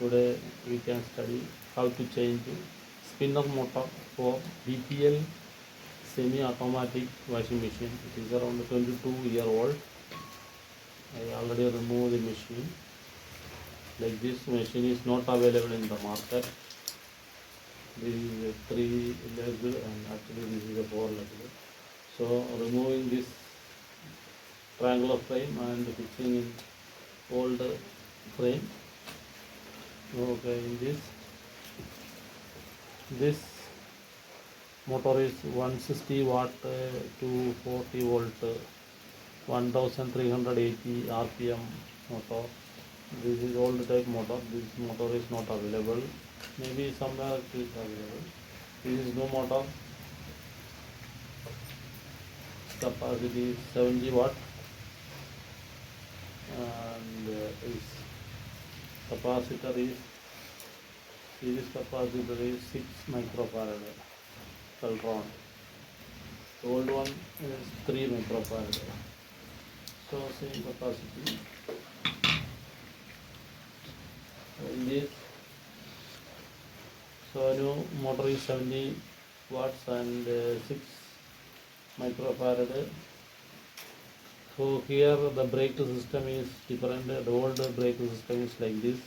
Today we can study how to change spinner motor for BPL semi-automatic washing machine. It is around 22-year-old. I already removed the machine. Like this machine is not available in the market. This is a 3-legged and actually this is a 4-legged. So removing this triangular frame and fixing in old frame. Okay, in this motor is 160 watt to 40 volt, 1380 rpm motor. This is old type motor. This motor is not available. Maybe somewhere it is available. This is no motor. Capacity is 70 watt and its capacitor is series capacitor is 6 microfarad Celtron. The old one is 3 microfarad. So same capacity. In this, so new motor is 70 watts and 6 microfarad. So here the brake system is different. The old brake system is like this.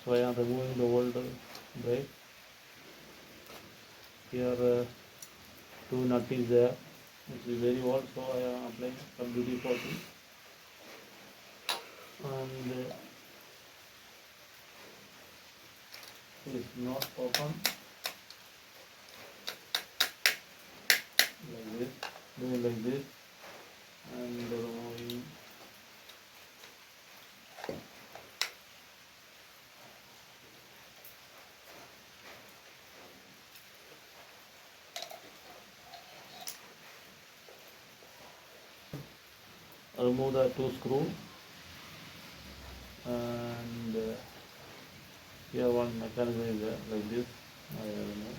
So I am removing the old brake. Here two nut is there, which is very old. So I am applying WD-40 and is not open like this. Doing like this and removing. Remove the two screw and here one mechanism is there like this. I remove.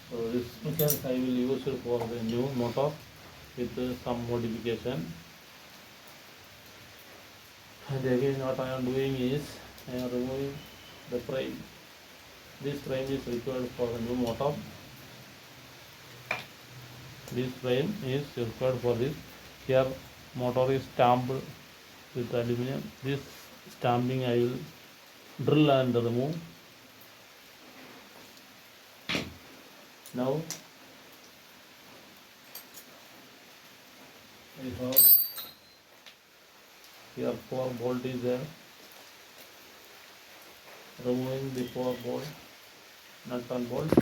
So this mechanism I will use it for the new motor with some modification. And again what I am doing is I am removing the frame. This frame is required for the new motor. This frame is required for this. Here motor is stamped with aluminum. This stamping I will drill and remove. Now I have here 4 bolt is there. Removing the 4 bolt, nut and bolt.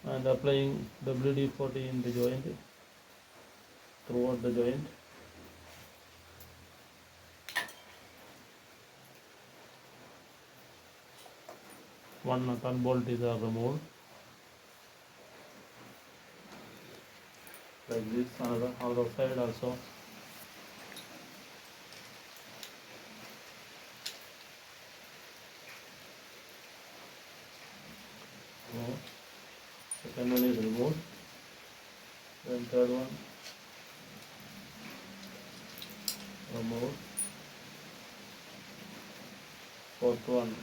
And applying WD-40 in the joint, throughout the joint. One nut and bolt is removed. Like this, another other side also. Removed. Second one is removed. Then third one removed. Fourth one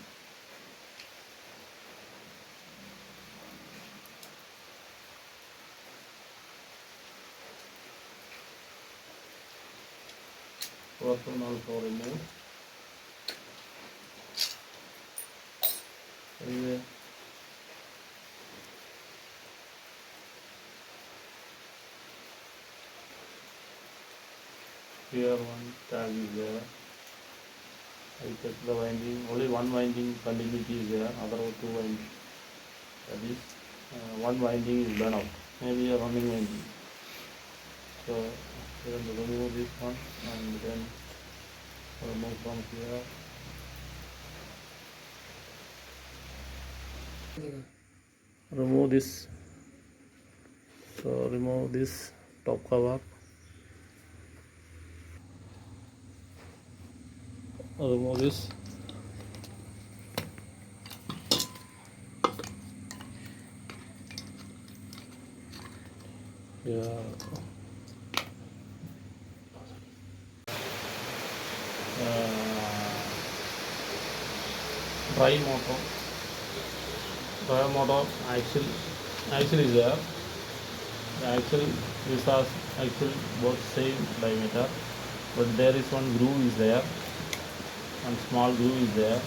also removed. Anyway, here one tag is there. I check the winding. Only one winding continuity is there. Other two winding. That is one winding is burn out. Maybe a running winding. So then remove this one and then remove from here. Remove this. So remove this top cover. Remove this. Yeah. Dry motor. Dry motor axle is there. The axle is axle both same diameter, but there is one groove is there. One small groove is there.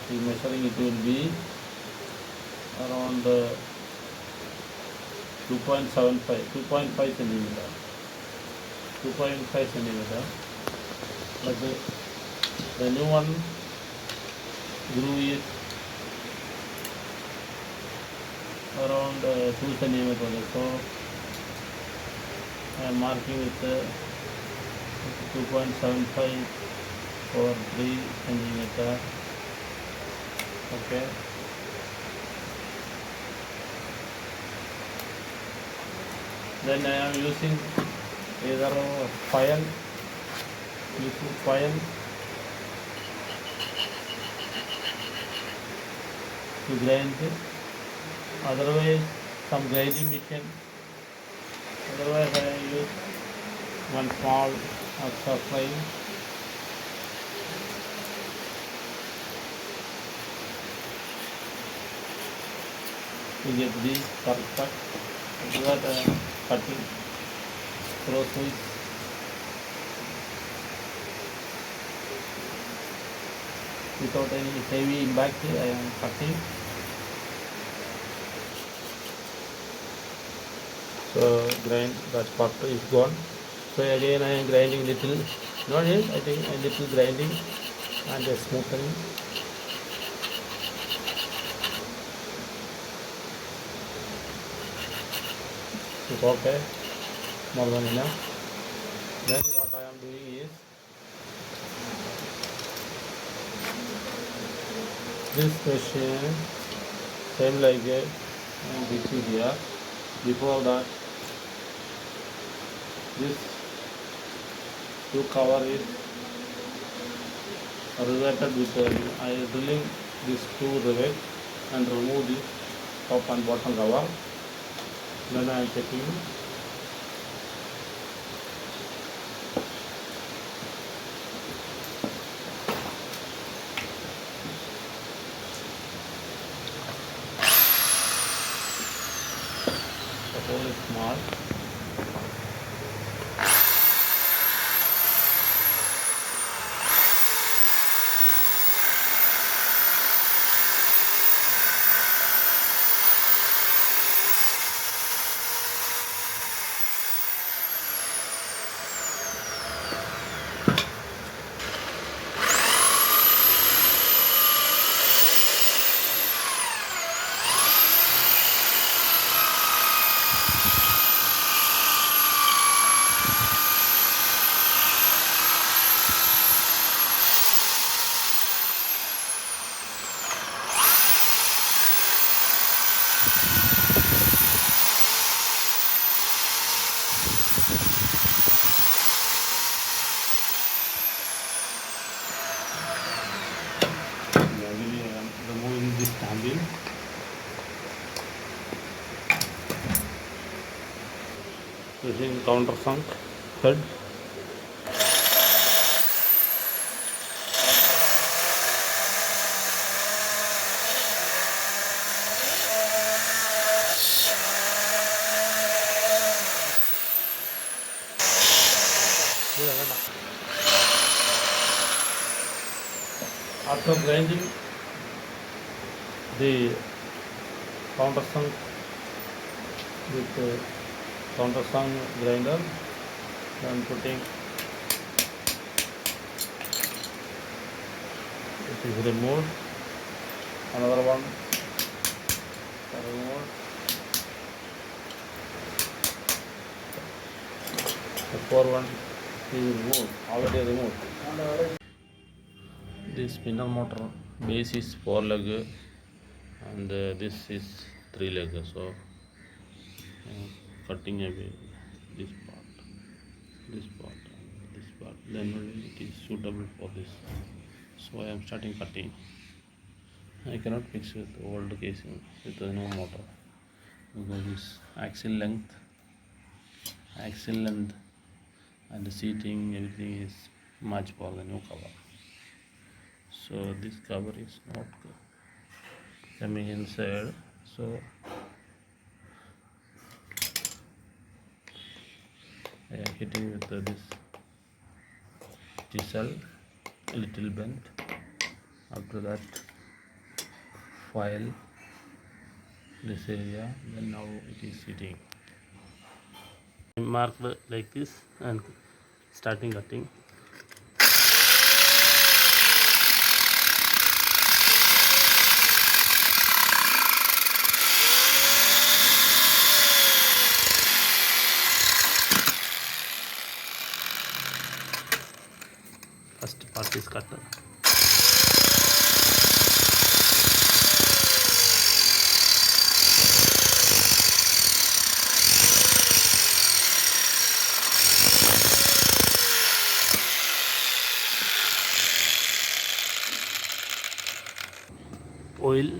The measuring it will be around 2.75, 2.5 centimeter. 2.5 centimeter. But the new one groove is around 2 centimeter. So I am marking with 2.75 or 3 centimeter. Okay. Then I am using either file to grind it. Otherwise some grinding machine. Otherwise I use one small extra file. To get the correct cut. After that I am cutting crosswise. Without any heavy impact I am cutting. So grind, that part is gone. So again I am grinding little, not yet, I think a little grinding and smoothing. It's okay, more than enough. Then what I am doing is, this machine, same like a DC here. Before that, this two cover is riveted with I am drilling this two rivet and remove the top and bottom cover. Then I am checking. The hole is small. Removing this stamping. Using countersunk head. After grinding the countersunk with countersunk grinder, then putting it is removed. Another one removed. The four one is removed, already removed. This spinner motor base is 4 leg and this is 3 leg. So cutting away this part, then only it is suitable for this. So I am starting cutting. I cannot mix with old casing with no motor because this axle length axle and the seating, everything is match for the new cover. So this cover is not coming inside, so I am hitting with this chisel, a little bent. After that, file this area, then now it is sitting. I marked like this and starting cutting. First part is cut. Oil.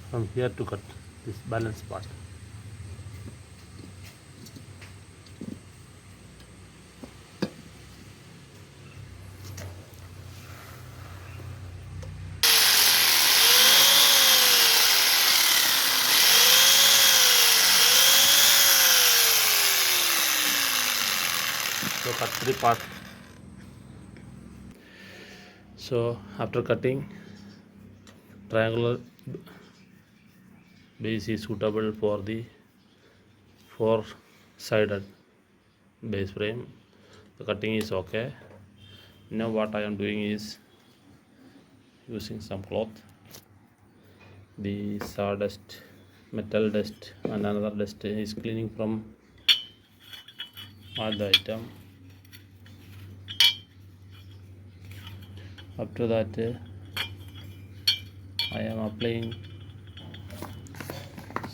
From here to cut this balance part. So cut 3 parts. So after cutting, triangular base is suitable for the 4-sided base frame. The cutting is okay. Now what I am doing is using some cloth, the sawdust, metal dust and another dust is cleaning from all the item. After that I am applying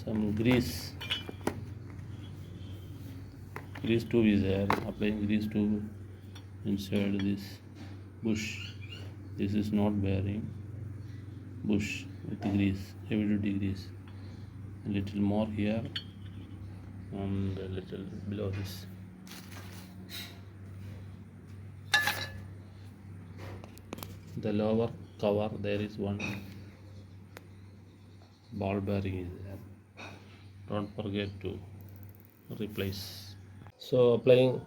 some grease tube is there, applying grease tube inside this bush. This is not bearing bush with grease, heavy duty grease. A little more here and a little below this. The lower cover there is one ball bearing is there. Don't forget to replace. So applying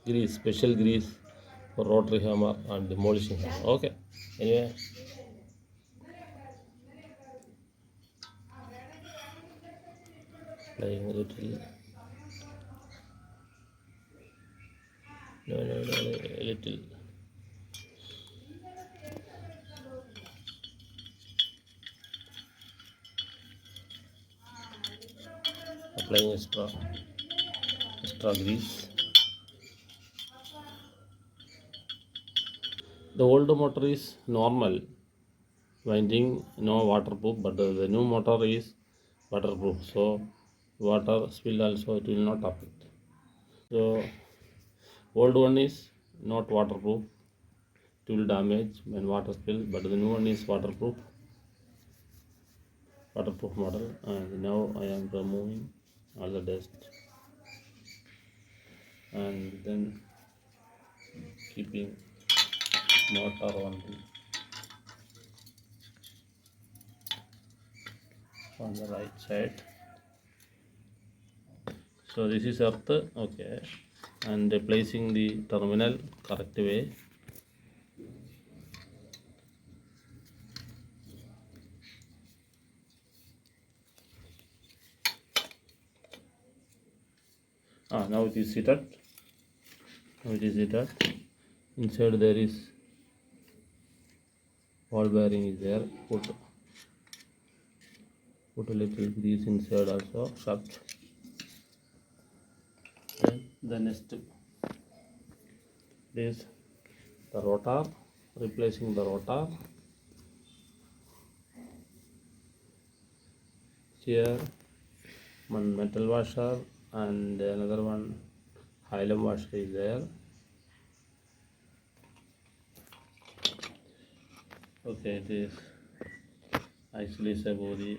grease, special grease for rotary hammer and demolishing hammer. Okay. Anyway. Applying a little. No, a little. Applying extra grease. The old motor is normal winding, no waterproof, but the new motor is waterproof, so water spill also it will not affect. So old one is not waterproof, it will damage when water spill, but the new one is waterproof model. And now I am removing all the dust and then keeping motor on the right side. So this is earth, okay, and placing the terminal correct way. Now it is seated. Inside there is ball bearing is there. Put a little grease inside also, shaft. Then the next is the rotor. replacing the rotor. Here one metal washer and another one Hylam washer is there. Okay, this actually is about the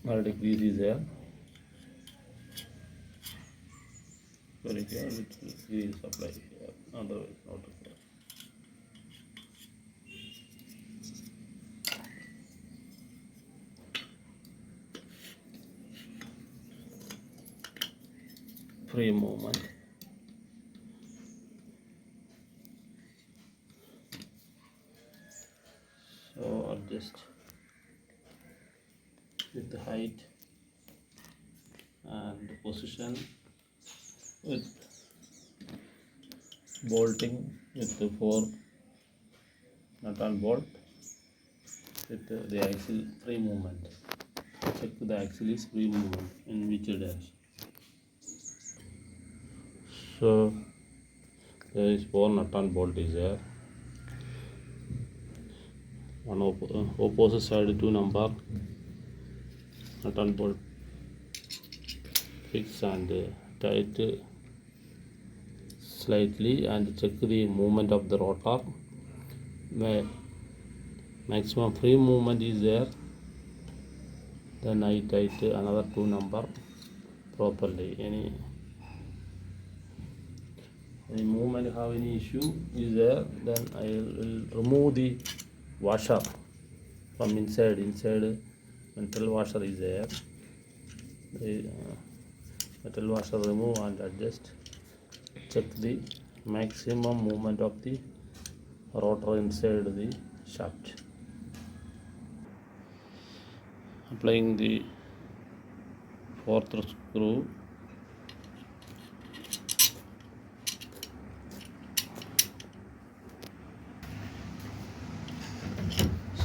already grease is there. Very clear, little grease supply here, otherwise not required. Free movement. So adjust with the height and the position with bolting with the 4 nut and bolt with the axle free movement. Check the axle is free movement in which direction. So there is 4 nut and bolt is there. One opposite side 2 number nut and bolt fix and tight slightly and check the movement of the rotor. Where maximum free movement is there, then I tight another 2 number properly. Any movement have any issue is there, then I will remove the washer from inside metal washer is there. The metal washer remove and adjust. Check the maximum movement of the rotor inside the shaft. Applying the 4th screw.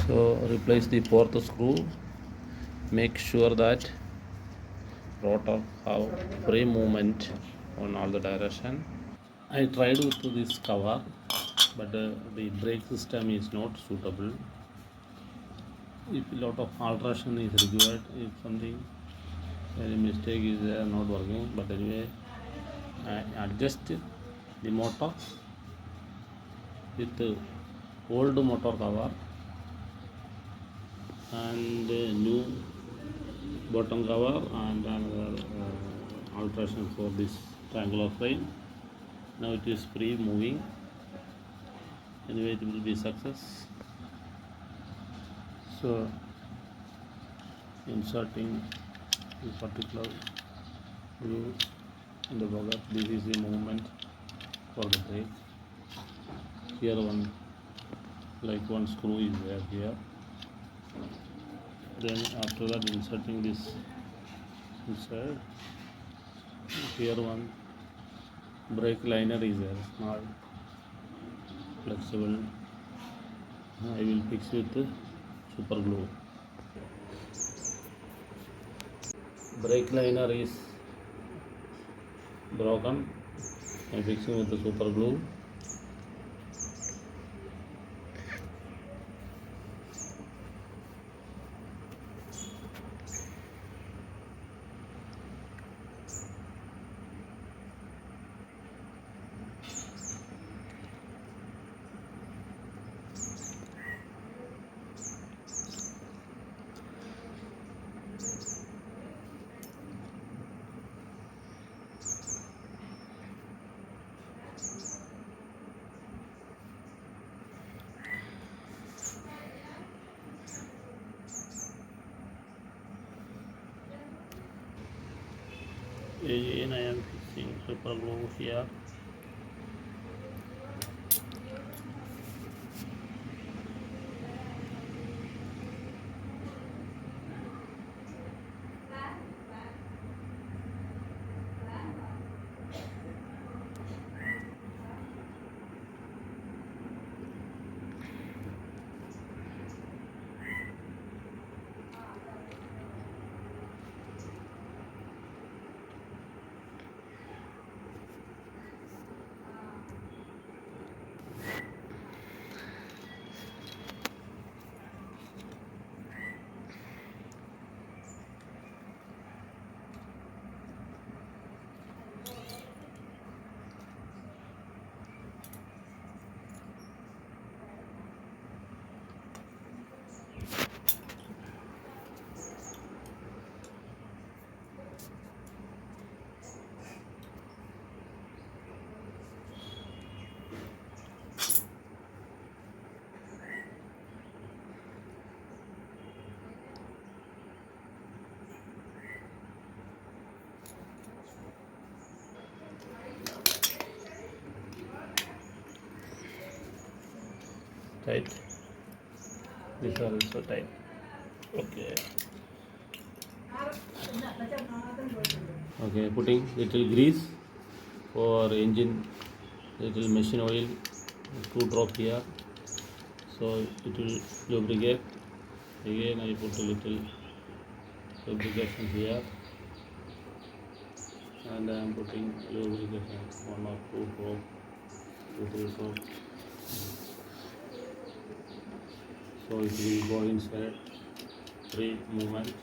So replace the 4th screw. Make sure that rotor have free movement on all the direction. I tried with this cover, but the brake system is not suitable. If a lot of alteration is required, if something any mistake is there not working, but anyway I adjust the motor with the old motor cover and new bottom cover and another alteration for this triangular frame. Now it is free moving. Anyway, it will be success. So inserting this particular screw in the bogus, this is the movement for the brake. Here one screw is there here. Then after that inserting this inside. Here one brake liner is there, small flexible. I will fix with the super glue. Brake liner is broken. I am fixing with the super glue. Again I am fixing super glue here. tight. These are also tight. Okay. Okay, putting little grease for engine, little machine oil, 2 drop here, so it will lubricate. Again I put a little lubrication here, and I am putting lubrication 1 or 2 drop, little drop, so it will go inside free movement.